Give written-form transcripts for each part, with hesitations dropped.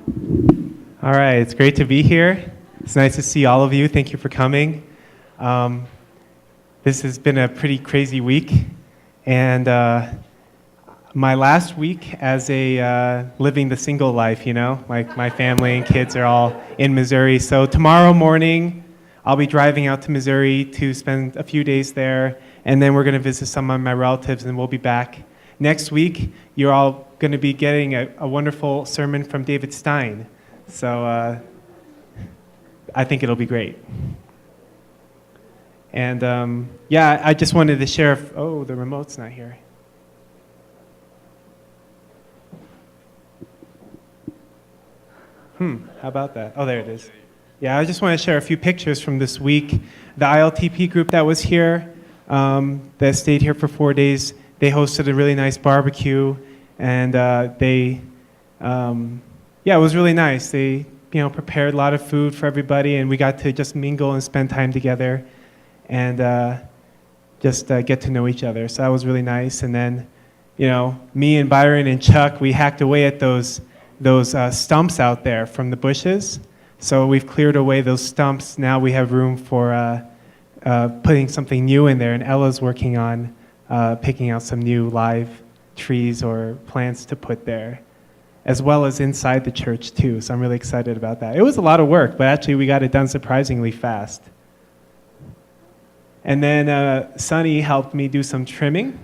All right, it's great to be here. It's nice to see all of you. Thank you for coming. This has been a pretty crazy week, and my last week as a living the single life, like my family and kids are all in Missouri. So tomorrow morning, I'll be driving out to Missouri to spend a few days there, and then we're going to visit some of my relatives, and we'll be back. Next week, you're all going to be getting a wonderful sermon from David Stein. So I think it'll be great. And I just wanted to share. The remote's not here. How about that? Oh, there it is. Yeah, I just want to share a few pictures from this week. The ILTP group that was here, that stayed here for 4 days, they hosted a really nice barbecue, and it was really nice. They, prepared a lot of food for everybody, and we got to just mingle and spend time together, and just get to know each other. So that was really nice. And then, me and Byron and Chuck, we hacked away at those stumps out there from the bushes. So we've cleared away those stumps. Now we have room for putting something new in there, and Ella's working on picking out some new live trees or plants to put there, as well as inside the church too. So I'm really excited about that. It was a lot of work, but actually we got it done surprisingly fast. And then Sunny helped me do some trimming.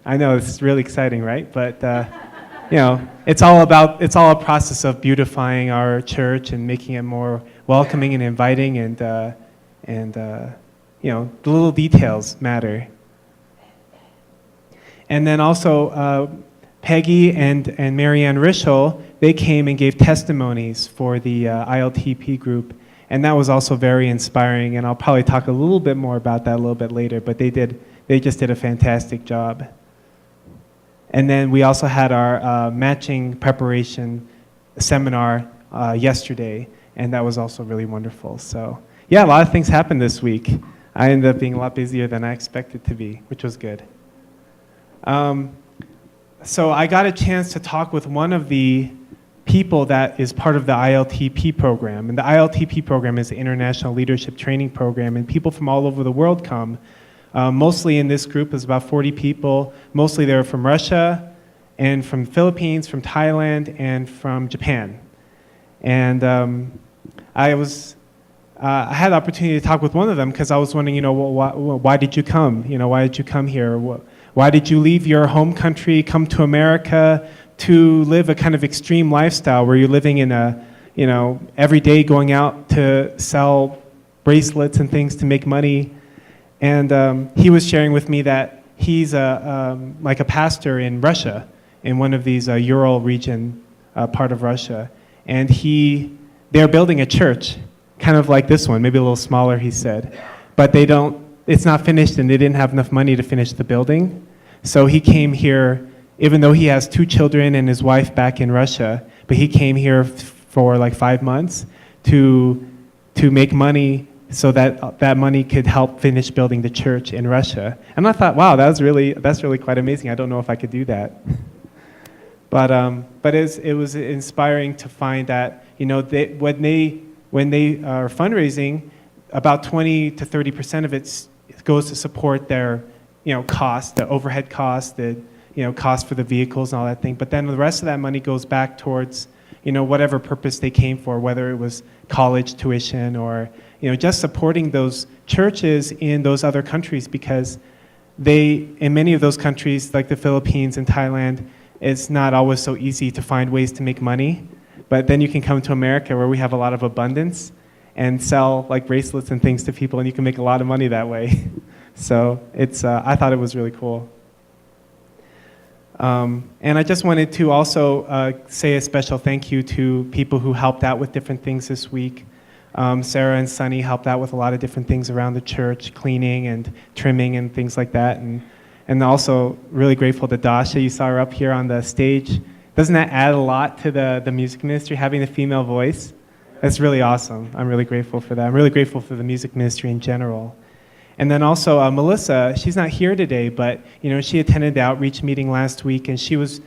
I know it's really exciting, right? But it's all a process of beautifying our church and making it more welcoming and inviting, and the little details matter. And then also Peggy and Marianne Rischel, they came and gave testimonies for the ILTP group, and that was also very inspiring, and I'll probably talk a little bit more about that a little bit later, but they just did a fantastic job. And then we also had our matching preparation seminar yesterday, and that was also really wonderful. So yeah, a lot of things happened this week. I ended up being a lot busier than I expected to be, which was good. So I got a chance to talk with one of the people that is part of the ILTP program. And the ILTP program is the International Leadership Training Program, and people from all over the world come. Mostly in this group is about 40 people. Mostly they're from Russia and from the Philippines, from Thailand, and from Japan. And I had the opportunity to talk with one of them because I was wondering, why did you come? Why did you come here? Why did you leave your home country, come to America to live a kind of extreme lifestyle where you're living in every day going out to sell bracelets and things to make money? And he was sharing with me that he's like a pastor in Russia, in one of these Ural region part of Russia. And they're building a church, kind of like this one, maybe a little smaller, he said. But it's not finished, and they didn't have enough money to finish the building. So he came here, even though he has 2 children and his wife back in Russia, but he came here for like 5 months to make money so that money could help finish building the church in Russia. And I thought, wow, that's really quite amazing. I don't know if I could do that. But it was inspiring to find that, when they are fundraising, about 20 to 30% of it goes to support their, cost, the overhead cost, the, cost for the vehicles and all that thing. But then the rest of that money goes back towards, whatever purpose they came for, whether it was college tuition or, just supporting those churches in those other countries, because in many of those countries, like the Philippines and Thailand, it's not always so easy to find ways to make money. But then you can come to America where we have a lot of abundance and sell like bracelets and things to people, and you can make a lot of money that way. So I thought it was really cool. And I just wanted to also say a special thank you to people who helped out with different things this week. Sarah and Sunny helped out with a lot of different things around the church, cleaning and trimming and things like that. And also really grateful to Dasha. You saw her up here on the stage. Doesn't that add a lot to the music ministry, having a female voice? That's really awesome. I'm really grateful for that. I'm really grateful for the music ministry in general. And then also Melissa, she's not here today, but she attended the outreach meeting last week, and she was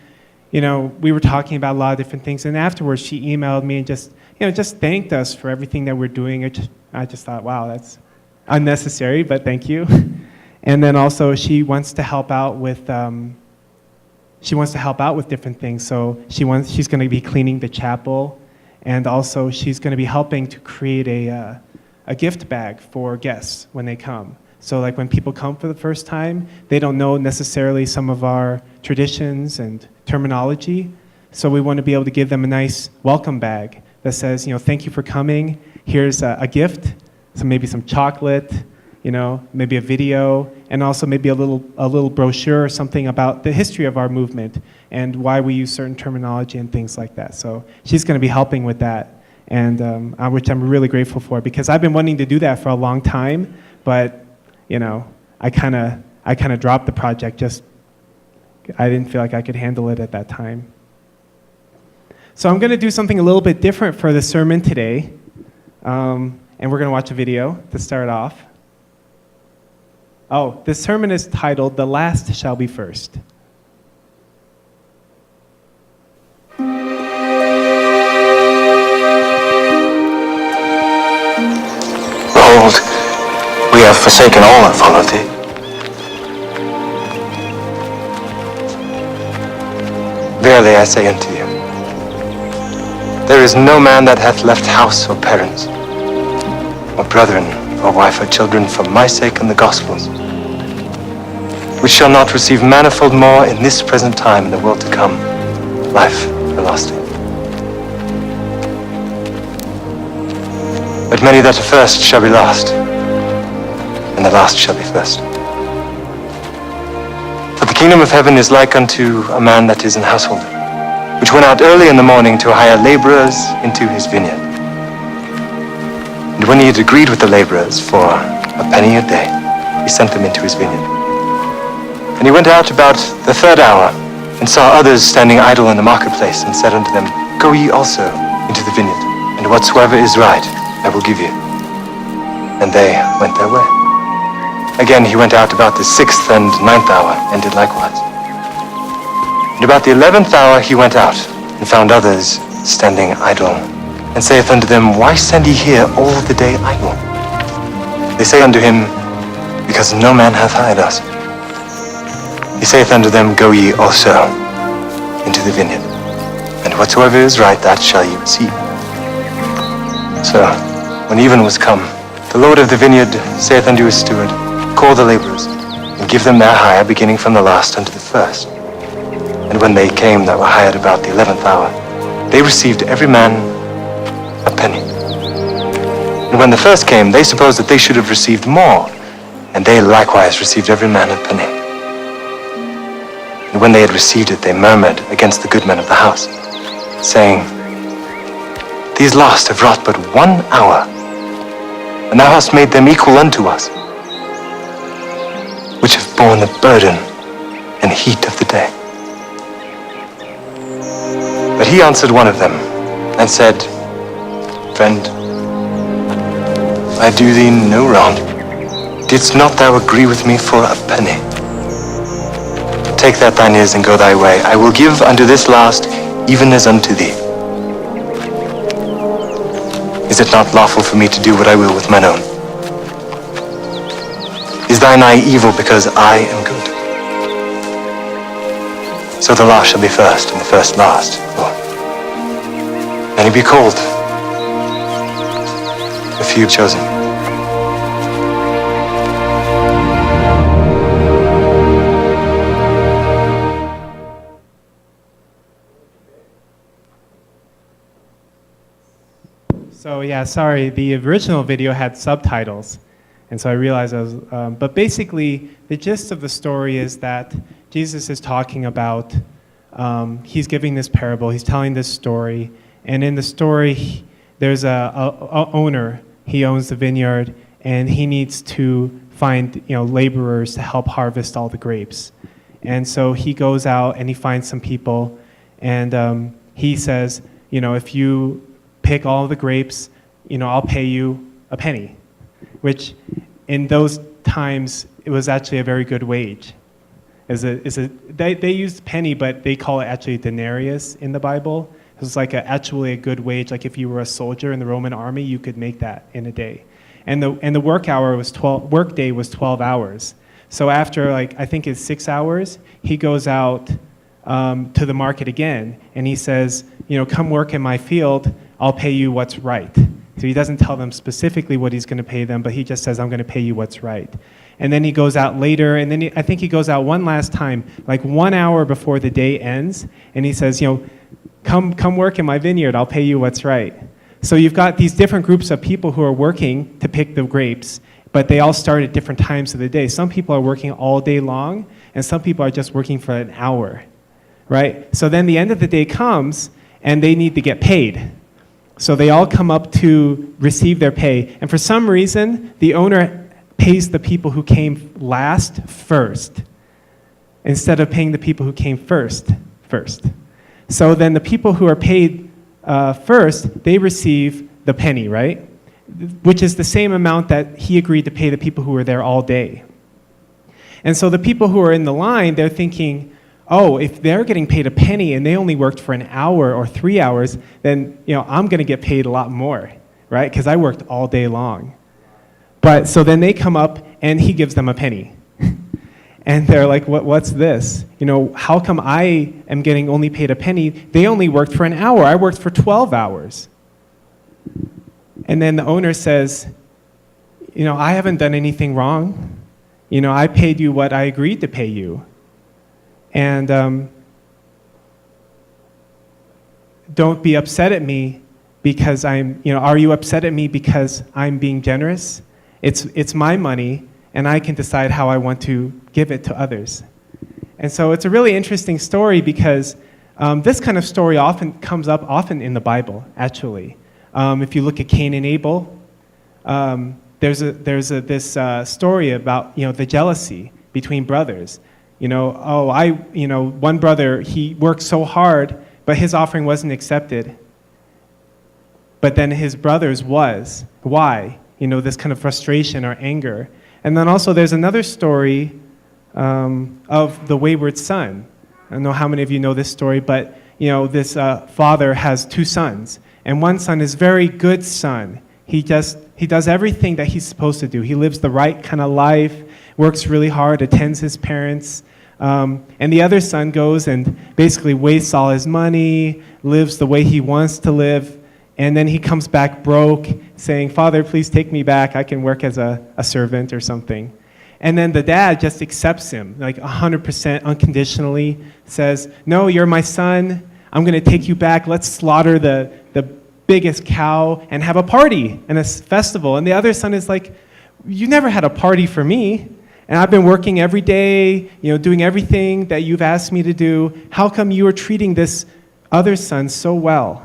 we were talking about a lot of different things. And afterwards, she emailed me and just thanked us for everything that we're doing. I just thought, wow, that's unnecessary, but thank you. And then also, she wants to help out with different things. So she's going to be cleaning the chapel, and also she's going to be helping to create a gift bag for guests when they come. So like when people come for the first time, they don't know necessarily some of our traditions and terminology. So we want to be able to give them a nice welcome bag that says, thank you for coming. Here's a gift, so maybe some chocolate, maybe a video, and also maybe a little brochure or something about the history of our movement and why we use certain terminology and things like that. So she's going to be helping with that, and which I'm really grateful for, because I've been wanting to do that for a long time, but I kind of dropped the project. I didn't feel like I could handle it at that time. So I'm going to do something a little bit different for the sermon today, and we're going to watch a video to start off. Oh, this sermon is titled, "The Last Shall Be First." Behold, we have forsaken all and followed thee. Verily I say unto you, there is no man that hath left house or parents, or brethren, or wife or children for my sake and the gospel's, which shall not receive manifold more in this present time in the world to come, life everlasting. But many that are first shall be last, and the last shall be first. For the kingdom of heaven is like unto a man that is an householder, which went out early in the morning to hire laborers into his vineyard. And when he had agreed with the laborers for a penny a day, he sent them into his vineyard. And he went out about the third hour, and saw others standing idle in the marketplace, and said unto them, Go ye also into the vineyard, and whatsoever is right I will give you. And they went their way. Again he went out about the 6th and 9th hour, and did likewise. And about the 11th hour he went out, and found others standing idle, and saith unto them, Why stand ye here all the day idle? They say unto him, Because no man hath hired us. He saith unto them, Go ye also into the vineyard, and whatsoever is right, that shall ye receive. So, when even was come, the Lord of the vineyard saith unto his steward, Call the laborers, and give them their hire, beginning from the last unto the first. And when they came that were hired about the 11th hour, they received every man a penny. And when the first came, they supposed that they should have received more, and they likewise received every man a penny. And when they had received it, they murmured against the good men of the house, saying, These last have wrought but 1 hour, and thou hast made them equal unto us, which have borne the burden and heat of the day. But he answered one of them, and said, Friend, I do thee no wrong. Didst not thou agree with me for a penny? Take that thine is, and go thy way. I will give unto this last, even as unto thee. Is it not lawful for me to do what I will with mine own? Is thine eye evil because I am good? So the last shall be first, and the first last. Many be called, a few chosen. So yeah, sorry, the original video had subtitles, and so I realized I was, but basically the gist of the story is that Jesus is talking about, he's giving this parable, he's telling this story, and in the story there's a owner, he owns the vineyard, and he needs to find laborers to help harvest all the grapes. And so he goes out and he finds some people, and he says, if you pick all the grapes, I'll pay you a penny, which in those times, it was actually a very good wage. They use penny, but they call it actually denarius in the Bible. It's like actually a good wage. Like if you were a soldier in the Roman army, you could make that in a day. And the work day was 12 hours. So after I think it's 6 hours, he goes out to the market again, and he says, come work in my field, I'll pay you what's right. So he doesn't tell them specifically what he's going to pay them, but he just says, I'm going to pay you what's right. And then he goes out later, and then I think he goes out one last time, like 1 hour before the day ends, and he says, come work in my vineyard, I'll pay you what's right. So you've got these different groups of people who are working to pick the grapes, but they all start at different times of the day. Some people are working all day long, and some people are just working for an hour, right? So then the end of the day comes, and they need to get paid. So they all come up to receive their pay. And for some reason, the owner pays the people who came last first, instead of paying the people who came first. So then the people who are paid first, they receive the penny, right? Which is the same amount that he agreed to pay the people who were there all day. And so the people who are in the line, they're thinking, oh, if they're getting paid a penny and they only worked for an hour or 3 hours, then I'm going to get paid a lot more, right? Because I worked all day long. But so then they come up and he gives them a penny. And they're like, what's this? How come I am getting only paid a penny? They only worked for an hour. I worked for 12 hours. And then the owner says, I haven't done anything wrong. I paid you what I agreed to pay you. And don't be upset at me because are you upset at me because I'm being generous? It's my money, and I can decide how I want to give it to others. And so it's a really interesting story because this kind of story often comes up in the Bible, actually. If you look at Cain and Abel, there's this story about the jealousy between brothers. One brother, he worked so hard, but his offering wasn't accepted. But then his brother's was. Why? This kind of frustration or anger. And then also there's another story of the wayward son. I don't know how many of you know this story, but this father has 2 sons. And one son is a very good son. He does everything that he's supposed to do. He lives the right kind of life, works really hard, attends his parents. And the other son goes and basically wastes all his money, lives the way he wants to live, and then he comes back broke, saying, Father, please take me back. I can work as a servant or something. And then the dad just accepts him, like 100% unconditionally, says, no, you're my son. I'm going to take you back. Let's slaughter the biggest cow and have a party and a festival. And the other son is like, you never had a party for me. And I've been working every day, doing everything that you've asked me to do. How come you are treating this other son so well?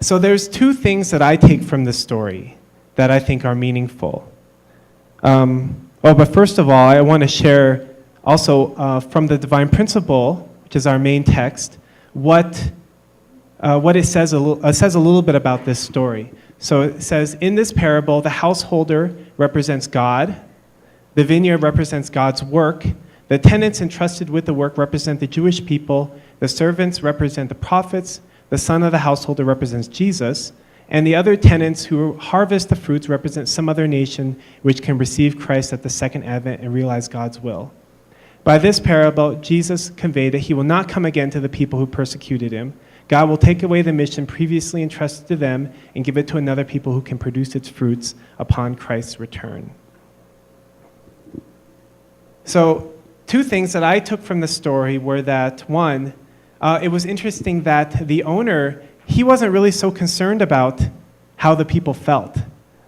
So there's 2 things that I take from this story that I think are meaningful. But first of all, I want to share also from the Divine Principle, which is our main text, what it says. It says a little bit about this story. So it says, in this parable, the householder represents God, the vineyard represents God's work, the tenants entrusted with the work represent the Jewish people, the servants represent the prophets, the son of the householder represents Jesus, and the other tenants who harvest the fruits represent some other nation which can receive Christ at the second advent and realize God's will. By this parable, Jesus conveyed that he will not come again to the people who persecuted him. God will take away the mission previously entrusted to them and give it to another people who can produce its fruits upon Christ's return. So 2 things that I took from the story were that, one, it was interesting that the owner, he wasn't really so concerned about how the people felt,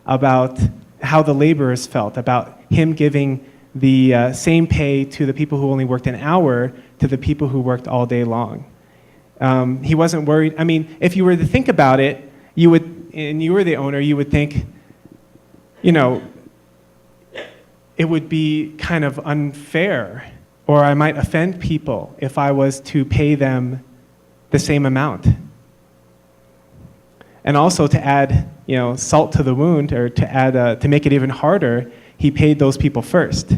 about how the laborers felt, about him giving the same pay to the people who only worked an hour to the people who worked all day long. He wasn't worried. I mean, if you were to think about it, you were the owner, you would think, it would be kind of unfair, or I might offend people if I was to pay them the same amount. And also to add salt to the wound, or to add to make it even harder, he paid those people first,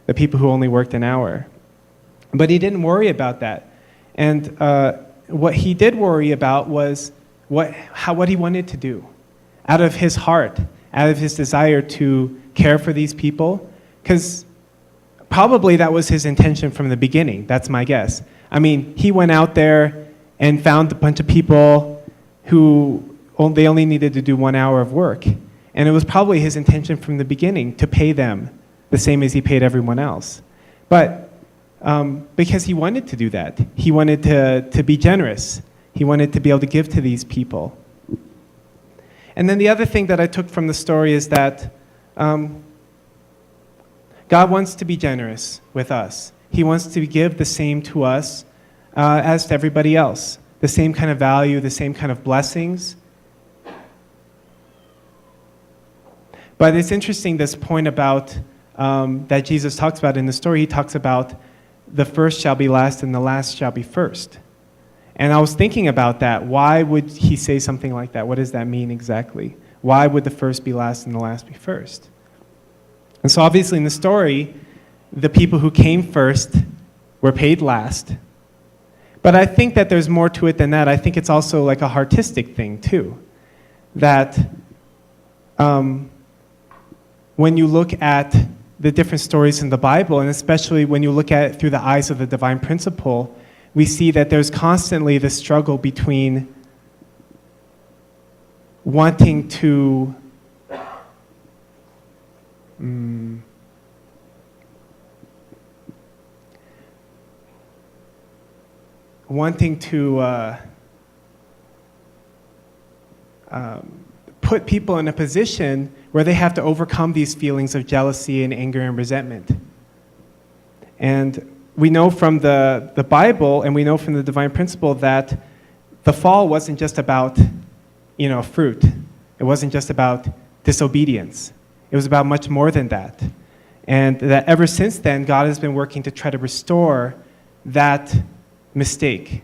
the people who only worked an hour. But he didn't worry about that. And what he did worry about was what he wanted to do out of his heart, out of his desire to care for these people, because probably that was his intention from the beginning. That's my guess. I mean, he went out there and found a bunch of people who they only needed to do 1 hour of work. And it was probably his intention from the beginning to pay them the same as he paid everyone else. But because he wanted to do that, he wanted to be generous. He wanted to be able to give to these people. And then the other thing that I took from the story is that God wants to be generous with us. He wants to give the same to us as to everybody else. The same kind of value, the same kind of blessings. But it's interesting, this point about that Jesus talks about in the story. He talks about the first shall be last and the last shall be first. And I was thinking about that. Why would he say something like that? What does that mean exactly? Why would the first be last and the last be first? And so obviously in the story, the people who came first were paid last. But I think that there's more to it than that. I think it's also like a artistic thing too. That when you look at the different stories in the Bible, and especially when you look at it through the eyes of the divine principle, we see that there's constantly this struggle between wanting to put people in a position where they have to overcome these feelings of jealousy and anger and resentment. And we know from the Bible, and we know from the divine principle, that the fall wasn't just about, fruit. It wasn't just about disobedience. It was about much more than that. And that ever since then, God has been working to try to restore that mistake.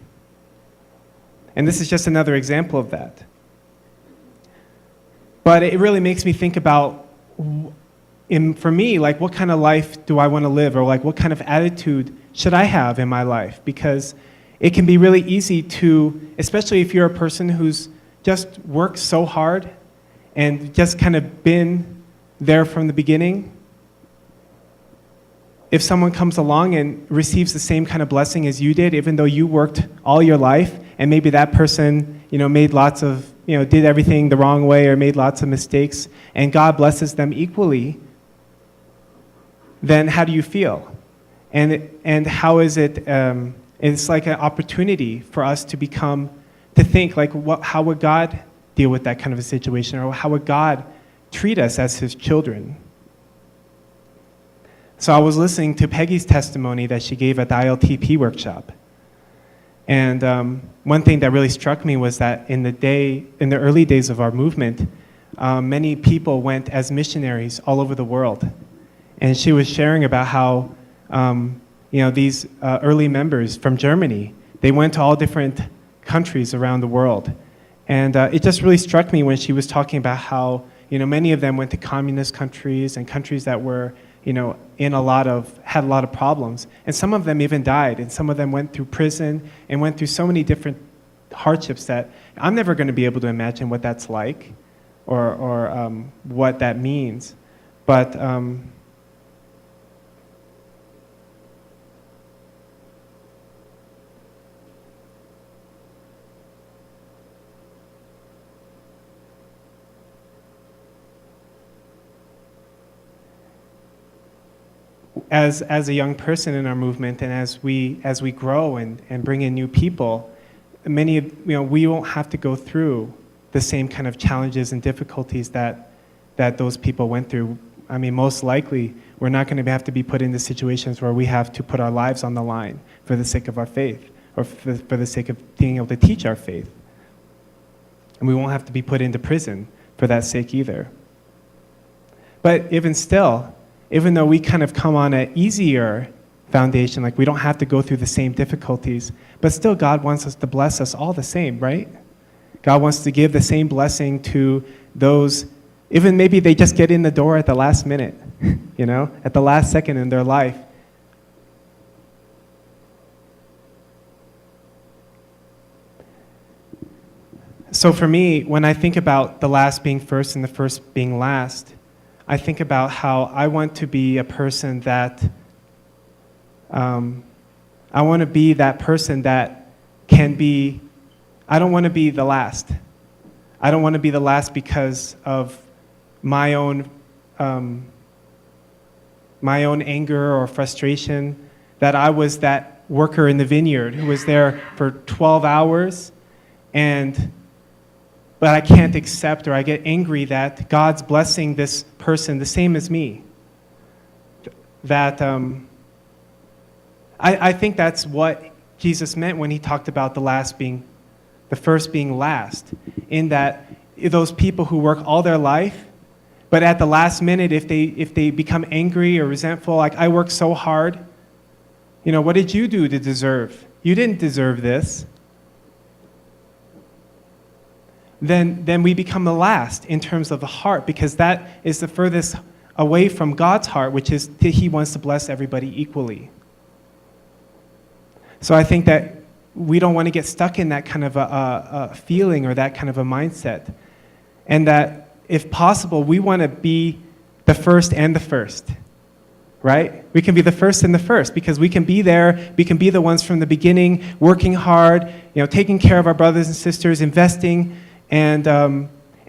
And this is just another example of that. But it really makes me think about, for me, like, what kind of life do I want to live? Or like, what kind of attitude should I have in my life? Because it can be really easy to, especially if you're a person who's just worked so hard and just kind of been there from the beginning. If someone comes along and receives the same kind of blessing as you did, even though you worked all your life, and maybe that person, made lots of, did everything the wrong way or made lots of mistakes, and God blesses them equally, then how do you feel? And how is it, it's like an opportunity for us to think, like, how would God deal with that kind of a situation? Or how would God treat us as his children? So I was listening to Peggy's testimony that she gave at the ILTP workshop. And one thing that really struck me was that in the early days of our movement, many people went as missionaries all over the world. And she was sharing about how, these early members from Germany, they went to all different countries around the world. And it just really struck me when she was talking about how, many of them went to communist countries and countries that were, had a lot of problems. And some of them even died, and some of them went through prison and went through so many different hardships that I'm never going to be able to imagine what that's like or what that means. But as a young person in our movement, and as we grow and bring in new people, we won't have to go through the same kind of challenges and difficulties that those people went through. I mean, most likely, we're not going to have to be put into situations where we have to put our lives on the line for the sake of our faith, or for the sake of being able to teach our faith. And we won't have to be put into prison for that sake either. But even still, even though we kind of come on an easier foundation, like we don't have to go through the same difficulties, but still God wants us to bless us all the same, right? God wants to give the same blessing to those, even maybe they just get in the door at the last minute, at the last second in their life. So for me, when I think about the last being first and the first being last, I think about how I want to be a person that, I want to be that person that can be, I don't want to be the last. I don't want to be the last because of my own anger or frustration, that I was that worker in the vineyard who was there for 12 hours, but I can't accept, or I get angry that God's blessing this person the same as me. That I think that's what Jesus meant when he talked about the first being last, in that those people who work all their life, but at the last minute, if they become angry or resentful, like, I worked so hard, what did you do to deserve? You didn't deserve this. Then we become the last in terms of the heart, because that is the furthest away from God's heart, which is that he wants to bless everybody equally. So I think that we don't want to get stuck in that kind of a feeling or that kind of a mindset. And that, if possible, we want to be the first and the first, right? We can be the first and the first because we can be there. We can be the ones from the beginning, working hard, taking care of our brothers and sisters, investing, and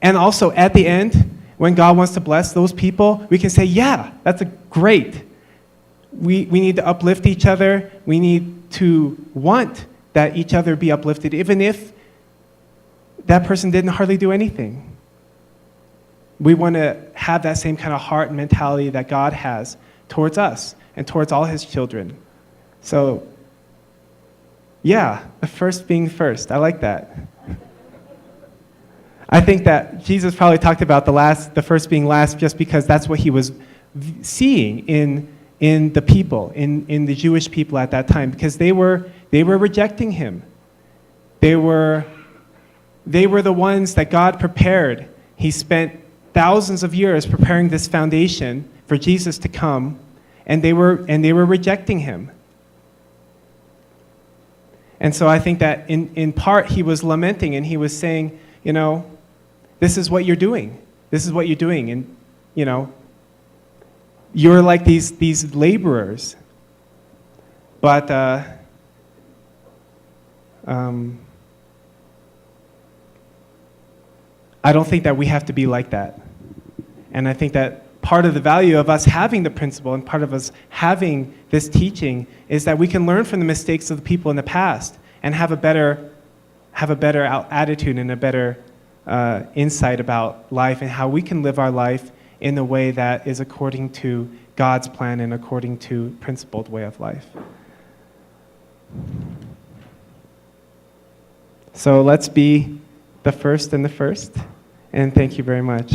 also at the end, when God wants to bless those people, we can say, yeah, that's great. We need to uplift each other. We need to want that each other be uplifted, even if that person didn't hardly do anything. We want to have that same kind of heart and mentality that God has towards us and towards all his children. So, yeah, the first being first. I like that. I think that Jesus probably talked about the first being last, just because that's what he was seeing in the people, in the Jewish people at that time, because they were rejecting him. They were the ones that God prepared. He spent thousands of years preparing this foundation for Jesus to come, and they were rejecting him. And so I think that in part he was lamenting, and he was saying, this is what you're doing. This is what you're doing. And, you're like these laborers. But I don't think that we have to be like that. And I think that part of the value of us having the principle and part of us having this teaching is that we can learn from the mistakes of the people in the past and have a better attitude and a better insight about life and how we can live our life in a way that is according to God's plan and according to principled way of life. So let's be the first and the first, and thank you very much.